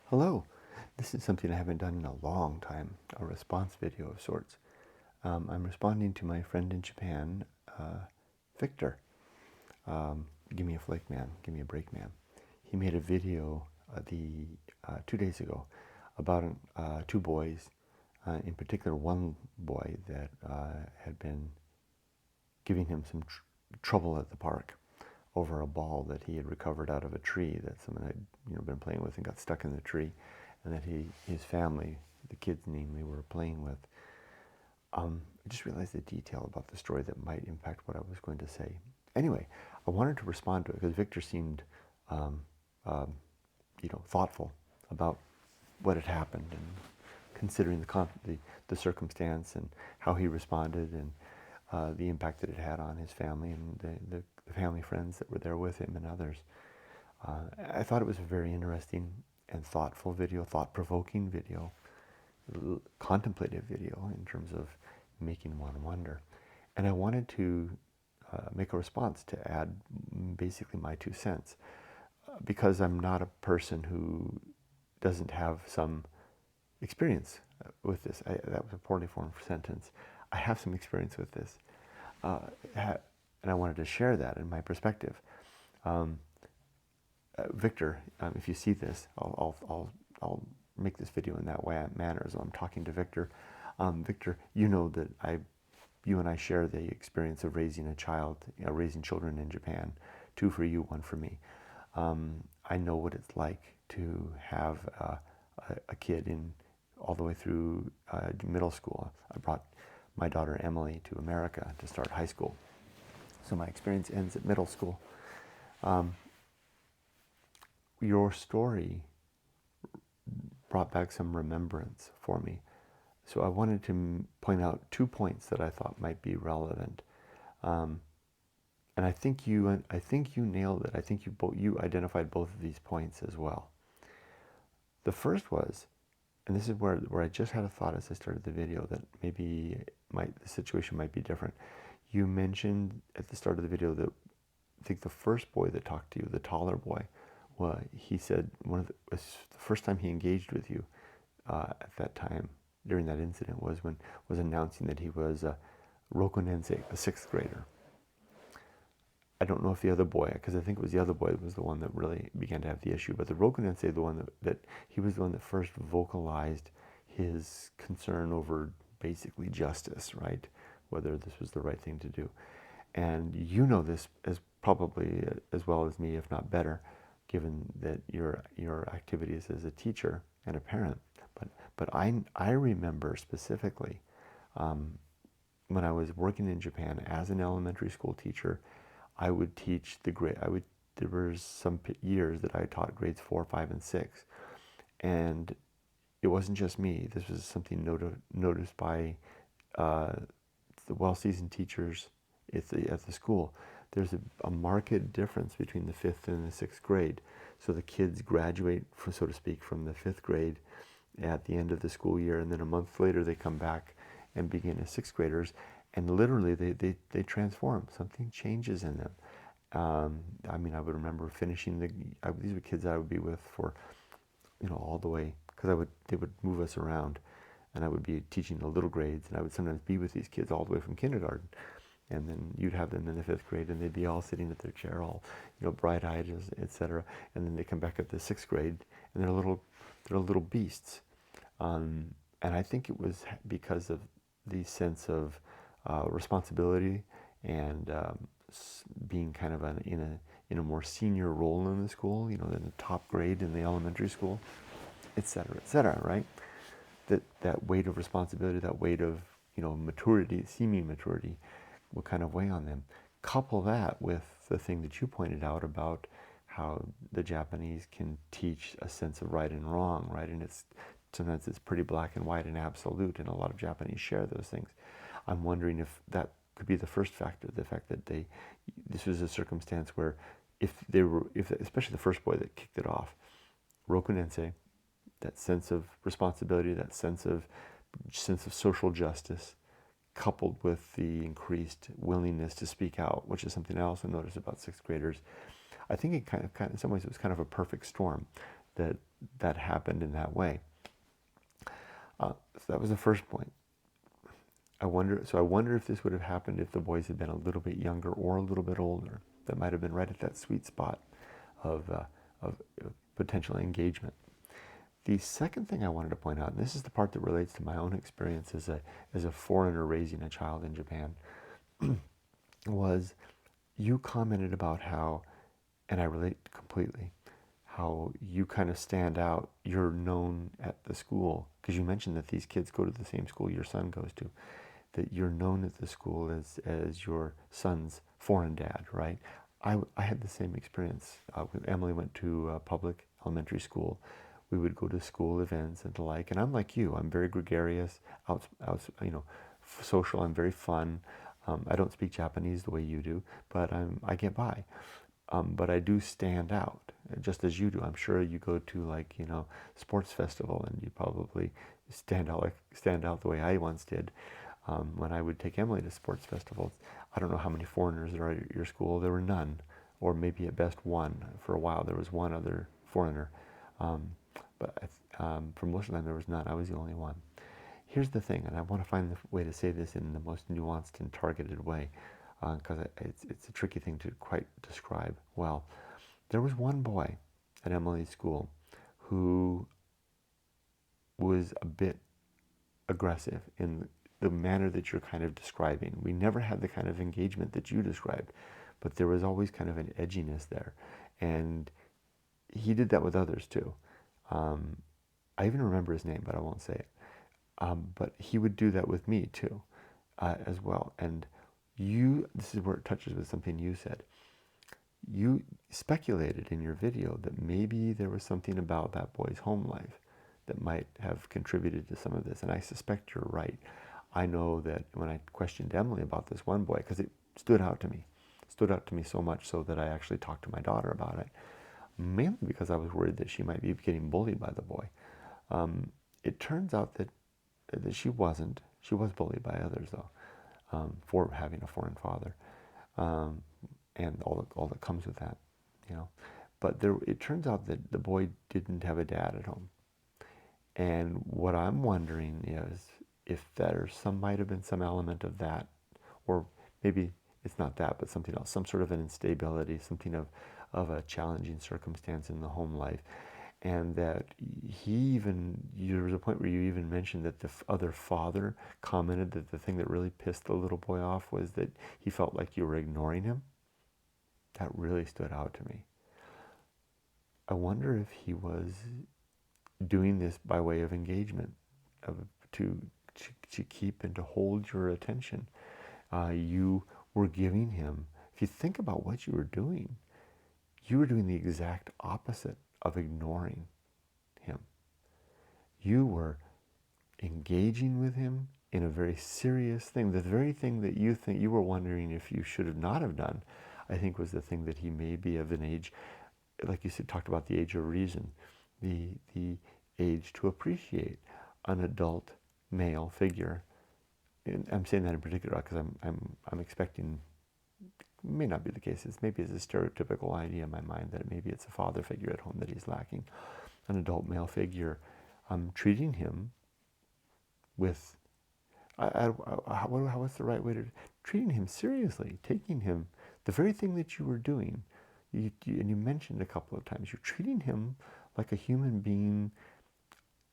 Hello, this is something I haven't done in a long time, a response video of sorts. I'm responding to my friend in Japan, Victor. Give me a flake man, give me a break man. He made a video 2 days ago about two boys, in particular one boy that had been giving him some trouble at the park over a ball that he had recovered out of a tree that someone had been playing with and got stuck in the tree, and that his family, the kids namely, were playing with. I just realized the detail about the story that might impact what I was going to say. Anyway, I wanted to respond to it because Victor seemed thoughtful about what had happened and considering the circumstance and how he responded and the impact that it had on his family and the family friends that were there with him and others. I thought it was a very interesting and thoughtful video, thought-provoking video, contemplative video in terms of making one wonder. And I wanted to make a response to add basically my 2 cents, because I'm not a person who doesn't have some experience with this. That was a poorly formed sentence. I have some experience with this, and I wanted to share that in my perspective. Victor, if you see this, I'll make this video in that manner as I'm talking to Victor. Victor, you know that you and I share the experience of raising a child, raising children in Japan. 2 for you, 1 for me. I know what it's like to have a kid all the way through middle school. I brought my daughter Emily to America to start high school, so my experience ends at middle school. Your story brought back some remembrance for me, so I wanted to point out 2 points that I thought might be relevant. And I think you nailed it. I think you identified both of these points as well. The first was, and this is where I just had a thought as I started the video, that maybe the situation might be different. You mentioned at the start of the video that I think the first boy that talked to you, the taller boy, he said the first time he engaged with you at that time during that incident was announcing that he was a Rokonensei, a 6th grader. I don't know if the other boy, because I think it was the other boy that was the one that really began to have the issue, but the Rokonensei, the one that he was the one that first vocalized his concern over basically justice, right? Whether this was the right thing to do. And you know this as probably as well as me, if not better, given that your activities as a teacher and a parent. But I remember specifically when I was working in Japan as an elementary school teacher, I would teach there were some years that I taught grades 4, 5, and 6. And it wasn't just me. This was something noticed by the well-seasoned teachers at the school. There's a marked difference between the 5th and the 6th grade. So the kids graduate, so to speak, from the 5th grade at the end of the school year, and then a month later they come back and begin as 6th graders. And literally, they transform. Something changes in them. I mean, I would remember finishing these were kids I would be with for, all the way, because they would move us around, and I would be teaching the little grades, and I would sometimes be with these kids all the way from kindergarten, and then you'd have them in the 5th grade, and they'd be all sitting at their chair, all, bright-eyed, etc. And then they come back at the 6th grade, and they're little beasts. And I think it was because of the sense of responsibility and being kind of in a more senior role in the school, in the top grade in the elementary school, etc., right? That weight of responsibility, that weight of maturity, seeming maturity, will kind of weigh on them. Couple that with the thing that you pointed out about how the Japanese can teach a sense of right and wrong, right? And sometimes it's pretty black and white and absolute, and a lot of Japanese share those things. I'm wondering if that could be the first factor, the fact that this was a circumstance where especially the first boy that kicked it off, Rokonensei, that sense of responsibility, that sense of social justice, coupled with the increased willingness to speak out, which is something I also noticed about 6th graders. I think it kind of in some ways it was kind of a perfect storm, that that happened in that way. So that was the first point. I wonder if this would have happened if the boys had been a little bit younger or a little bit older. That might have been right at that sweet spot of, of potential engagement. The second thing I wanted to point out, and this is the part that relates to my own experience as a foreigner raising a child in Japan, was you commented about how, and I relate completely, how you kind of stand out. You're known at the school, because you mentioned that these kids go to the same school your son goes to, that you're known at the school as your son's foreign dad, right? I had the same experience. Emily went to public elementary school. We would go to school events and the like, and I'm like you. I'm very gregarious, social. I'm very fun. I don't speak Japanese the way you do, but I get by. But I do stand out, just as you do. I'm sure you go to sports festival, and you probably stand out the way I once did. When I would take Emily to sports festivals, I don't know how many foreigners there are at your school. There were none, or maybe at best one. For a while, there was one other foreigner, but for most of them, there was none. I was the only one. Here's the thing, and I want to find the way to say this in the most nuanced and targeted way, because it's a tricky thing to quite describe well. There was one boy at Emily's school who was a bit aggressive in the manner that you're kind of describing. We never had the kind of engagement that you described, but there was always kind of an edginess there. And he did that with others too. I even remember his name, but I won't say it. But he would do that with me too, as well. And this is where it touches with something you said. You speculated in your video that maybe there was something about that boy's home life that might have contributed to some of this. And I suspect you're right. I know that when I questioned Emily about this one boy, because it stood out to me so much so that I actually talked to my daughter about it, mainly because I was worried that she might be getting bullied by the boy. It turns out that she wasn't. She was bullied by others, though, for having a foreign father, and all that comes with that, But it turns out that the boy didn't have a dad at home. And what I'm wondering is if might have been some element of that, or maybe it's not that, but something else, some sort of an instability, something of a challenging circumstance in the home life. And that there was a point where you even mentioned that the other father commented that the thing that really pissed the little boy off was that he felt like you were ignoring him. That really stood out to me. I wonder if he was doing this by way of engagement, to keep and to hold your attention. You were giving him, if you think about what you were doing the exact opposite of ignoring him. You were engaging with him in a very serious thing. The very thing that you think you were wondering if you should have not have done, I think was the thing that he may be of an age, like you said, talked about the age of reason, the age to appreciate an adult male figure. And I'm saying that in particular because I'm expecting, may not be the case. Maybe it's a stereotypical idea in my mind that maybe it's a father figure at home that he's lacking, an adult male figure. Treating him with, what's the right way to, treating him seriously, taking him, the very thing that you were doing, and you mentioned a couple of times, you're treating him like a human being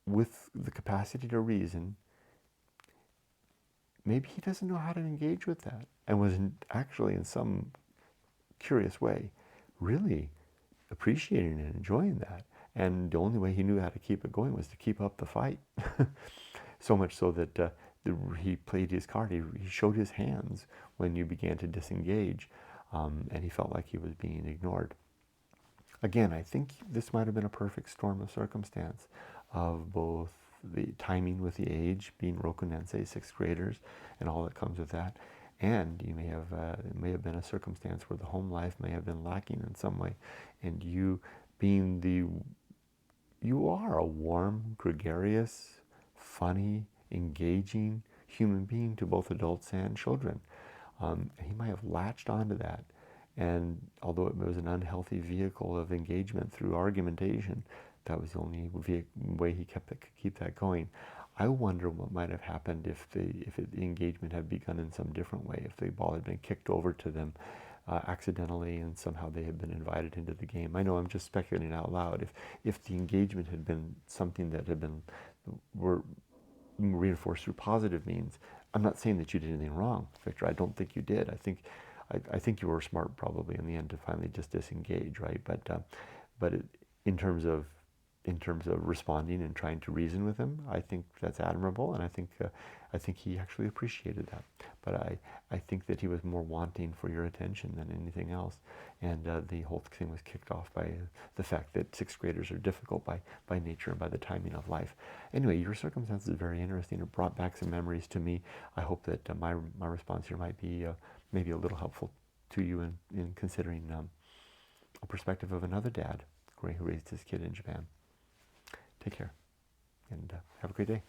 with the capacity to reason. Maybe he doesn't know how to engage with that, and was actually, in some curious way, really appreciating and enjoying that. And the only way he knew how to keep it going was to keep up the fight. So much so that he played his card. He showed his hands when you began to disengage, and he felt like he was being ignored. Again, I think this might have been a perfect storm of circumstance of both the timing with the age, being Rokunensei, 6th graders, and all that comes with that. And it may have been a circumstance where the home life may have been lacking in some way. And you are a warm, gregarious, funny, engaging human being to both adults and children. And he might have latched onto that. And although it was an unhealthy vehicle of engagement through argumentation, That was the only way he could keep that going. I wonder what might have happened if the engagement had begun in some different way, if the ball had been kicked over to them accidentally and somehow they had been invited into the game. I know I'm just speculating out loud. If the engagement had been something that had been were reinforced through positive means, I'm not saying that you did anything wrong, Victor. I don't think you did. I think you were smart probably in the end to finally just disengage, right? But in terms of responding and trying to reason with him, I think that's admirable, and I think he actually appreciated that. But I think that he was more wanting for your attention than anything else, and the whole thing was kicked off by the fact that sixth graders are difficult by nature and by the timing of life. Anyway, your circumstance is very interesting. It brought back some memories to me. I hope that my response here might be maybe a little helpful to you in considering a perspective of another dad who raised his kid in Japan. Take care, and have a great day.